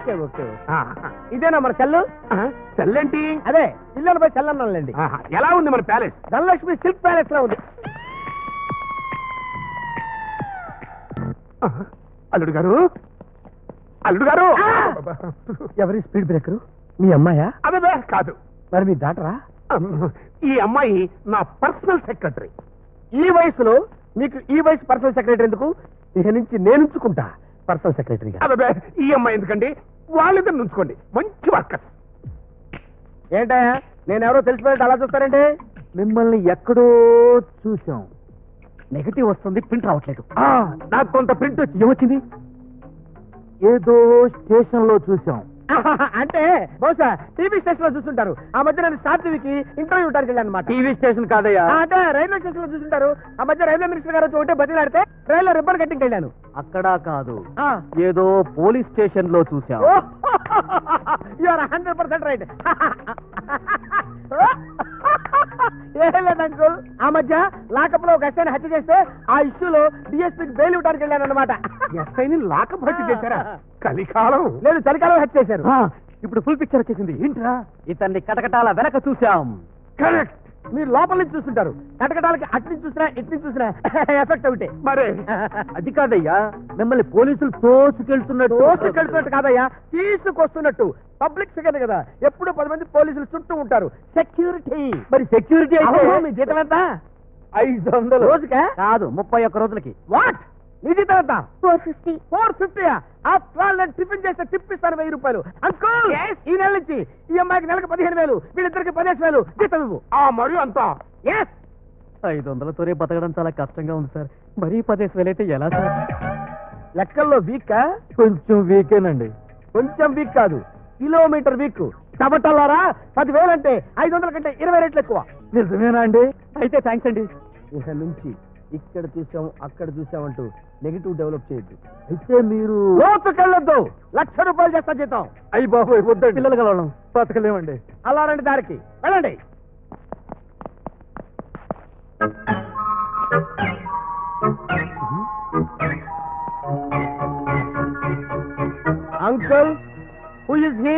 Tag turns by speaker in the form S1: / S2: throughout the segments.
S1: Okay okay ఇదేనా మన cell?
S2: సెల్లేంటి?
S1: అదే ఇల్లు పోయి సెల్ అన్నానండి.
S2: ఎలా ఉంది మన ప్యాలెస్?
S1: ధనలక్ష్మి సిల్క్ ప్యాలెస్ లో ఉంది.
S2: అల్లుడు గారు, అల్లుడు గారు.
S1: ఎవరి స్పీడ్ బ్రేకరు? మీ అమ్మాయా?
S2: అదే కాదు.
S1: మరి మీ డాటరా?
S2: ఈ అమ్మాయి నా పర్సనల్ సెక్రటరీ.
S1: ఈ వయసులో మీకు ఈ వయసు పర్సనల్ సెక్రటరీ ఎందుకు? ఇక నుంచి నేను ఉంచుకుంటా పర్సనల్ సెక్రటరీగా.
S2: అదే ఈ అమ్మాయి ఎందుకండి? వాళ్ళిద్దరు ఉంచుకోండి, మంచి వర్కర్స్.
S1: ఏంటయ్యా నేను ఎవరో తెలిసిపోయినట్టు అలా చూస్తారంటే? మిమ్మల్ని ఎక్కడో చూసాం. నెగటివ్ వస్తుంది, ప్రింట్ రావట్లేదు. నాకు కొంత ప్రింట్ వచ్చి ఏమొచ్చింది? ఏదో స్టేషన్ లో చూసాం. అంటే బహుశా టీవీ స్టేషన్ లో చూస్తుంటారు. ఆ మధ్య నేను స్టార్ టీవీకి ఇంటర్వ్యూ ఇవ్వడానికి వెళ్ళాను అనమాట. టీవీ స్టేషన్ కాదయ్యా, అంటే రైల్వే స్టేషన్ లో చూస్తుంటారు. ఆ మధ్య రైల్వే మినిస్టర్ గారు ఒకటే బదిలాడితే రైల్లో రిబ్బన్ కట్టింగ్ వెళ్ళాను.
S3: అక్కడ కాదు, ఏదో పోలీస్ స్టేషన్ లో చూసాం.
S1: You are 100% right. ఏం లేదు అంకుల్, ఆ మధ్య లాకప్ లో ఒక ఎస్ఐని హత్య చేస్తే ఆ ఇష్యూలో డిఎస్పీకి బెయిల్ ఇవ్వడానికి వెళ్ళాను అనమాట.
S2: ఎస్ఐని లాకప్ హత్య చేశారా? కలికాలం.
S1: లేదు, చలికాలం హత్య చేశారు.
S3: ఇప్పుడు ఫుల్ పిక్చర్ వచ్చేసింది. ఏంట్రా? ఇతన్ని కటకటాల వెనక చూసాం.
S1: కరెక్ట్. మీరు లోపల నుంచి చూస్తుంటారు, కటకటాలకి అటు నుంచి చూసినా ఇటు నుంచి చూసినా ఎఫెక్ట్ ఒకటే.
S2: మరే
S3: అది కాదయ్యా, మిమ్మల్ని పోలీసులు తోసుకెళ్తున్నట్టు
S1: కాదయ్యా, తీసుకొస్తున్నట్టు. పబ్లిక్ సెకండ్ కదా, ఎప్పుడు 10 మంది పోలీసులు చుట్టూ ఉంటారు. సెక్యూరిటీ.
S3: మరి సెక్యూరిటీ అయితే
S1: మీ జీతం ఎంత?
S3: 500
S1: రోజుకా?
S3: కాదు, 31 రోజులకి.
S1: వాట్? నీ జీతం ఎంత?
S4: 450.
S1: 450? ఆఫ్టర్ ఆల్ నేను టిఫిన్ చేస్తే టిప్ ఇస్తాను 1000 రూపాయలు. అంకుల్, ఈ నెల నుంచి ఈ అమ్మాయికి నెలకు 15,000, వీళ్ళిద్దరికి 15,000 జీతం ఇవ్వు.
S2: మరియు అంత?
S3: 500తోనే బతకడం చాలా కష్టంగా ఉంది సార్. మరీ 15,000 అయితే ఎలా సార్?
S1: లెక్కల్లో వీక్?
S3: కొంచెం వీకేనండి.
S1: కొంచెం వీక్ కాదు, కిలోమీటర్ వీక్. కబట్టలారా, 10,000 అంటే 500 కంటే 20 రెట్లు ఎక్కువ.
S3: నిజమేనా అండి? అయితే థ్యాంక్స్ అండి.
S1: ఇక నుంచి ఇక్కడ చూసాం అక్కడ చూసామంటూ నెగిటివ్ డెవలప్ చేయొద్దు.
S3: అయితే మీరు
S1: లోతుకెళ్ళొద్దు. 1,00,000 రూపాయలు చేస్తా జీతం.
S3: అయ్యి బాబు వద్దండి, పిల్లలు కలవడం బతకలేమండి.
S1: అలా రండి, దారికి వెళ్ళండి. Uncle, who is he?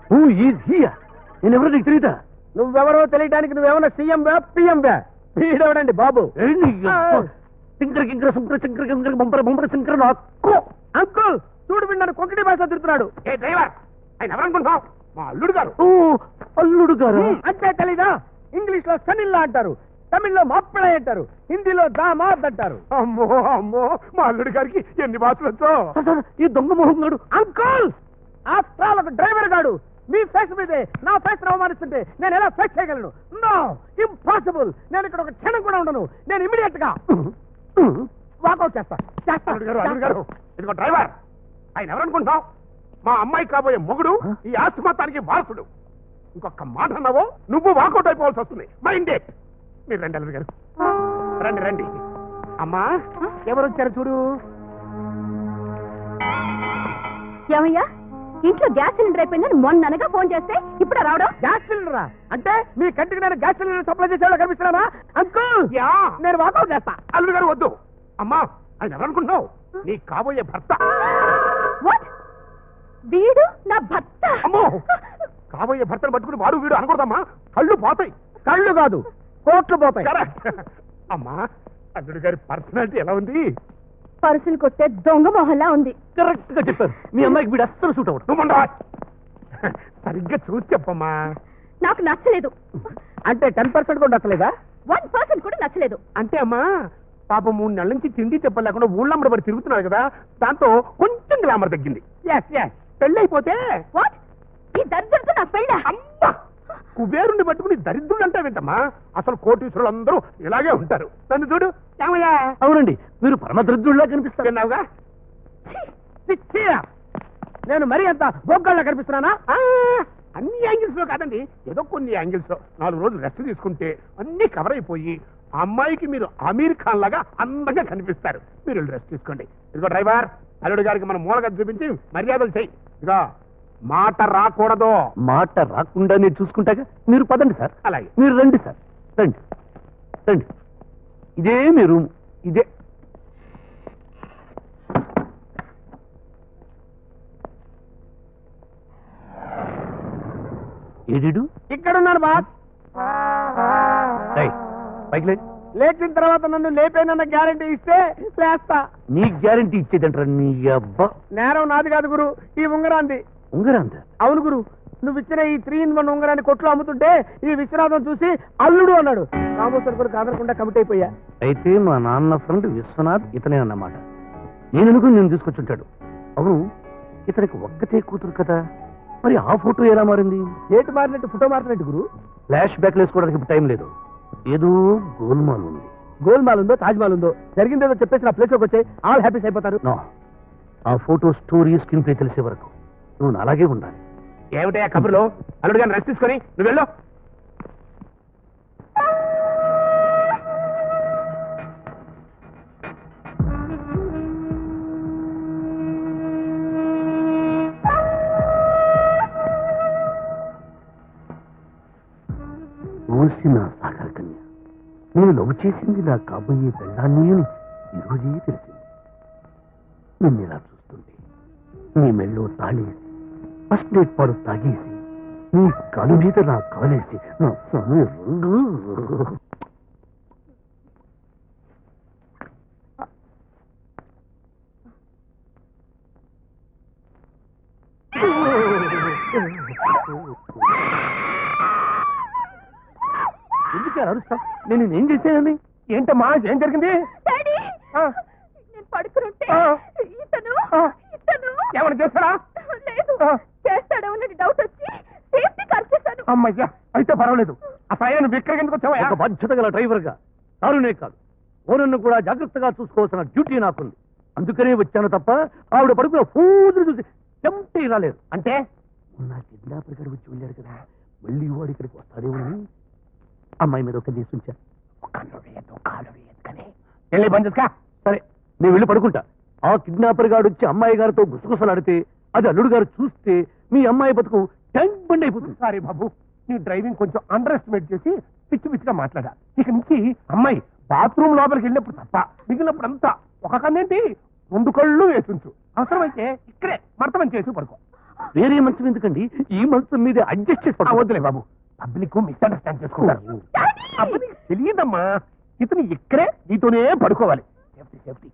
S3: Who is here? నేను ఎవరో నీకు తెలియదా?
S1: నువ్వెవరో తెలియడానికి నువ్వేమన్నా సీఎం వా పిఎం వా? వీడెవడండి బాబు? అంకుల్ చూడు, విన్నాను కొంకటి భాష తిరుగుతున్నాడు.
S2: ఏ డ్రైవర్, ఆయన ఎవరనుకుంటున్నావు? మా అల్లుడు గారు.
S3: అల్లుడు గారు
S1: అంటే తెలీదా? ఇంగ్లీష్ లో సనిల్లా అంటారు, తమిళ్లో మాప్పళ అంటారు, హిందీలో దామాద్ అంటారు.
S2: అమ్మో అమ్మో, మా అల్లుడు గారికి ఎన్ని భాషలు వచ్చో.
S3: ఈ దొంగ మొహం నాడు.
S1: అంకుల్, ఆఫ్టర్ ఆల్ ఒక డ్రైవర్ గాడు మీ ఫేస్ మీదే నా ఫేస్ అవమానిస్తుంటే నేను ఎలా ఫేస్ చేయగలను? No, impossible. నేను ఇక్కడ ఒక క్షణం కూడా ఉండను. నేను ఇమీడియట్ గా వాకౌట్ చేస్తా.
S2: అల్లుడు గారు, ఇదిగో డ్రైవర్, ఆయన ఎవరనుకుంటున్నావు? మా అమ్మాయి కాబోయే మొగుడు, ఈ ఆస్తి మొత్తానికి వారసుడు. ఇంకొక మాట అన్నావో నువ్వు వాకౌట్ అయిపోవాల్సి వస్తుంది. Mind it. మీరు రండి అల్లుడు గారు, రండి రండి. అమ్మా, ఎవరు వచ్చారు చూడు.
S4: ఏమయ్యా, ఇంట్లో గ్యాస్ సిలిండర్ అయిపోయిందని మొన్ననగా ఫోన్ చేస్తే ఇప్పుడు రావడం?
S1: గ్యాస్ సిలిండరా? అంటే మీ కంటికి నేను గ్యాస్ సిలిండర్ సప్లై చేసేవాళ్ళు కనిపిస్తున్నానా? అంకుల్, నేను వాకౌట్ చేస్తా.
S2: అల్లుడు గారు వద్దు. అమ్మా, ఆయన ఎవరనుకుంటున్నావు? నీ కాబోయే భర్త.
S4: వాట్? వీడు నా భర్త?
S2: అమ్మో, కాబోయే భర్తను పట్టుకుని వాడు వీడు అనకూడదమ్మా, కళ్ళు పోతాయి.
S1: కళ్ళు కాదు, కోట్లు పోతాయి.
S2: కరెక్ట్. అమ్మా, అల్లుడు గారి పర్సనాలిటీ ఎలా ఉంది?
S4: పరుసులు కొట్టే దొంగ మొహల్లా ఉంది.
S3: కరెక్ట్ గా చెప్పారు. మీ అమ్మాయికి వీడు అస్సలు సూట్ అవ్వడు.
S2: నువ్వు ఉండవా? సరిగ్గా చూసి చెప్పమ్మా.
S4: నాకు నచ్చలేదు.
S1: అంటే 10% కూడా నచ్చలేదా?
S4: 1% కూడా నచ్చలేదు.
S2: అంటే అమ్మా, పాపం 3 నెలల నుంచి తిండి చెప్పలేకుండా ఊళ్ళమ్మడి పడి తిరుగుతున్నాడు కదా, దాంతో కొంచెం గ్లామర్ తగ్గింది. పెళ్ళి అయిపోతే
S4: వాట్? ఈ దరిద్రుడితో నా పెళ్ళ?
S2: అమ్మా, కుబేరుని పట్టుకుని దరిద్రుడు అంటే వింటమ్మా. అసలు కోటీశ్వరులు అందరూ ఇలాగే ఉంటారు. నన్ను చూడు. ఏమయ్యా?
S3: అవునండి, మీరు పరమదరిద్రుల్లా కనిపిస్తారు.
S2: విన్నావుగా?
S1: నేను మరీ అంత బొగ్గల్లా కనిపిస్తున్నానా?
S2: అన్ని యాంగిల్స్ లో కాదండి, ఏదో కొన్ని యాంగిల్స్ లో 4 రోజులు రెస్ట్ తీసుకుంటే అన్ని కవర్ అయిపోయి అమ్మాయికి మీరు అమీర్ ఖాన్ లాగా అందంగా కనిపిస్తారు. మీరు రెస్ట్ తీసుకోండి. ఇదిగో డ్రైవర్, అల్లుడు గారికి మనం మూలగా చూపించి మర్యాదలు చెయ్యి. ఇదిగో మాట రాకూడదు.
S3: మాట రాకుండా నేను చూసుకుంటాగా. మీరు పదండి సార్.
S2: అలాగే.
S3: మీరు రండి సార్, రండి రండి. ఇదే మీ రూమ్. ఇదే. ఏడిడు
S1: ఇక్కడున్నాను బాస్.
S3: పైకి లే.
S1: లేచిన తర్వాత నన్ను లేపేనన్న గ్యారంటీ ఇస్తే లేస్తా.
S3: నీ గ్యారంటీ ఇచ్చేదంటారా నీ అబ్బా?
S1: నేరం నాది కాదు గురు, ఈ ఉంగరాంది.
S3: ఉంగరాంద?
S1: అవును గురు, నువ్వు ఇచ్చిన ఈ 3-in-1 ఉంగరాన్ని కొట్లో అమ్ముతుంటే ఈ విశ్వనాథం చూసి అల్లుడు అన్నాడు. రామోసర్ కూడా కాదనకుండా కమిట్ అయిపోయా.
S3: అయితే మా నాన్న ఫ్రెండ్ విశ్వనాథ్ ఇతనే అన్నమాట. నేను అనుకుని నేను తీసుకొచ్చుంటాడు. అవును, ఇతనికి ఒక్కతే కూతురు కదా, మరి ఆ ఫోటో ఎలా మారింది?
S1: ఏటు మారినట్టు ఫోటో మారినట్టు గురు?
S3: ఫ్లాష్ బ్యాక్ వేసుకోవడానికి ఇప్పుడు టైం లేదు. ఏదో గోల్మాల్ ఉంది.
S1: గోల్మాల్ ఉందో తాజ్మాల్ ఉందో జరిగిందేదో చెప్పేసి నా ప్లేస్ లోకి వచ్చాయి, ఆల్ హ్యాపీస్ అయిపోతారు.
S3: నో, ఆ ఫోటో స్టోరీ స్క్రీన్ ప్లే తెలిసే వరకు నువ్వు అలాగే ఉండాలి.
S2: ఏమిటయ్యా కబుర్లో? అల్లుడు గారిని రెస్ట్ తీసుకొని నువ్వు వెళ్ళు.
S3: ఊసి నా సాగర కన్య, నేను లవ్ చేసింది నా కాబోయే పెళ్ళాన్ని అని ఈరోజే తెలిసింది. నిన్ను ఇలా చూస్తుంటే నీ మెళ్ళో తాళేసి ఫస్ట్ నైట్ పాడు తాగేసి నీ కాలు మీద నా కాలేసి నా సమయం ఎందుకు అరుస్తా? నేను ఏం చేశానని?
S2: ఏంటమ్మా, ఏం జరిగింది?
S4: డాడీ,
S2: ఆ.
S4: నేను పడుకునుంటే
S2: ఆ.
S4: ఇతను
S2: ఆ.
S4: ఇతను
S2: ఏమైనా చేస్తారా?
S4: లేదు,
S2: ఆ.
S4: చేస్తాడేమో డౌట్ వచ్చి సేఫ్టీ కాల్ చేశాను.
S2: అమ్మయ్యా, అయితే పర్వాలేదు. అసలు నువ్వు ఇక్కడికి ఎందుకు వచ్చావయ్యా?
S3: ఒక బాధ్యత గల డ్రైవర్ గా కారునే కాదు, ఓనర్ను కూడా జాగ్రత్తగా చూసుకోవాల్సిన డ్యూటీ నాకుంది. అందుకనే వచ్చాను తప్ప ఆవిడ పడుకున్న ఫోజులు చూసి చెంపి రాలేదు.
S2: అంటే
S3: నా కిడ్నాపర్ గడు వచ్చి వెళ్ళాడు కదా, మళ్ళీ వాడు ఇక్కడికి వస్తాడేమోనని అమ్మాయి మీద ఒక కేసు ఉంచా.
S2: వెళ్ళి బంద్ చేసుకా.
S3: సరే, నేను వెళ్ళి పడుకుంటా. ఆ కిడ్నాపర్ గాడు వచ్చి అమ్మాయి గారితో గుసగుసలాడితే అది అల్లుడు గారు చూస్తే మీ అమ్మాయి బతుకు ట్యాంక్ బండ్ అయిపోతుంది.
S2: సారీ బాబు, నీ డ్రైవింగ్ కొంచెం అండర్ ఎస్టిమేట్ చేసి పిచ్చి పిచ్చిగా మాట్లాడా. ఇక నుంచి అమ్మాయి బాత్రూమ్ లోపలికి వెళ్ళినప్పుడు తప్ప మిగిలినప్పుడు అంతా ఒక కన్నేంటి 2 కళ్ళు వేసించు. అవసరమైతే ఇక్కడే మర్తమని చేసి పడుకో.
S3: వేరే మంచం ఎందుకండి, ఈ మంచం మీద అడ్జస్ట్ చేసి పడుకో.
S2: వద్దులే బాబు, పబ్లిక్ మిస్అండర్స్టాండ్ చేసుకుంటారు. అబ్బని తెలియదమ్మా, ఇతను ఇక్కడే నీతోనే పడుకోవాలి. Safety safety.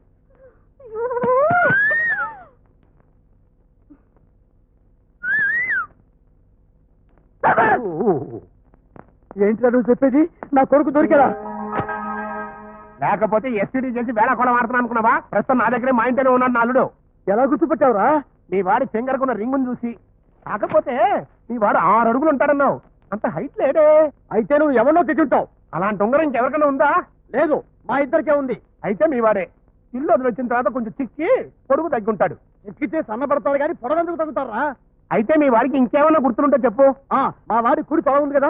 S1: ఏంటి నువ్వు చెప్పేది? నా కొడుకు దొరికాడా?
S2: లేకపోతే ఎస్టీడీ చేసి వేళ కూడా మారుతున్నా అనుకున్నావా? ప్రస్తుతం నా దగ్గరే మా ఇంట్లోనే ఉన్నాడు నా అల్లుడు.
S1: ఎలా గుర్తుపట్టావురా?
S2: నీ వాడి ఫింగర్కున్న రింగును చూసి. కాకపోతే నీ వాడు 6 అడుగులు ఉంటాడన్నావు, అంత హైట్ లేడే.
S1: అయితే నువ్వు ఎవరినో తెచ్చుంటావు.
S2: అలాంటి ఉంగరం ఇంకెవరికైనా ఉందా?
S1: లేదు, మా ఇద్దరికే ఉంది.
S2: అయితే మీ వాడే. ఇల్లు వదిలిచ్చిన తర్వాత కొంచెం చిక్కి పొడుగు తగ్గుంటాడు.
S1: ఎక్కితే సన్నపడతాడు కానీ పొడవెందుకు తగ్గుతారా?
S2: అయితే మీ వాడికి ఇంకేమైనా గుర్తుంటే చెప్పు.
S1: మా వాడి కుడి తొడ ఉంది కదా.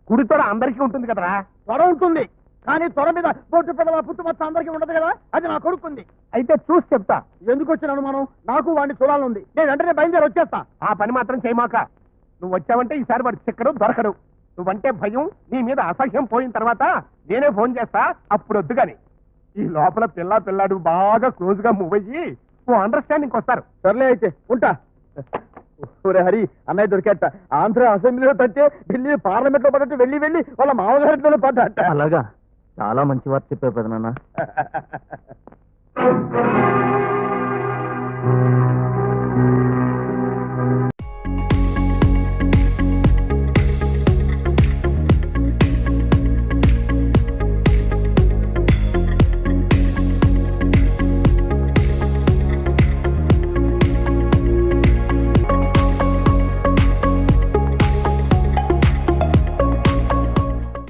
S2: కుడితోడ అందరికీ ఉంటుంది కదరా.
S1: తొడ ఉంటుంది, కానీ తొడ మీద బొట్టు పెద్దల పుట్టుమచ్చ అందరికీ ఉండదు కదా, అది నా కొడుకుంది.
S2: అయితే చూసి చెప్తా.
S1: ఎందుకు వచ్చిన అనుమానం? నాకు వాడిని చూడాలనుంది. నేను వెంటనే బయలుదేరి వచ్చేస్తా.
S2: ఆ పని మాత్రం చేయమాక. నువ్వు వచ్చావంటే ఈసారి వాడు చిక్కడు దొరకడు. నువ్వంటే భయం, నీ మీద అసహ్యం పోయిన తర్వాత నేనే ఫోన్ చేస్తా, అప్పుడు వద్దు గాని. ఈ లోపల పిల్లాడు బాగా క్లోజ్ గా మూవ్ అయ్యి ఓ అండర్స్టాండింగ్ వస్తారు.
S1: సర్లే అయితే ఉంటా. ఒరే హరి, అన్నయ్య దొరికేట. ఆంధ్ర అసెంబ్లీలో తట్టే, ఢిల్లీ పార్లమెంట్ లో పడ్డట్టు వెళ్ళి వాళ్ళ మామగారిలో పడ్డట.
S3: అలాగా, చాలా మంచి వార్త చెప్పావు పెదనాన్న.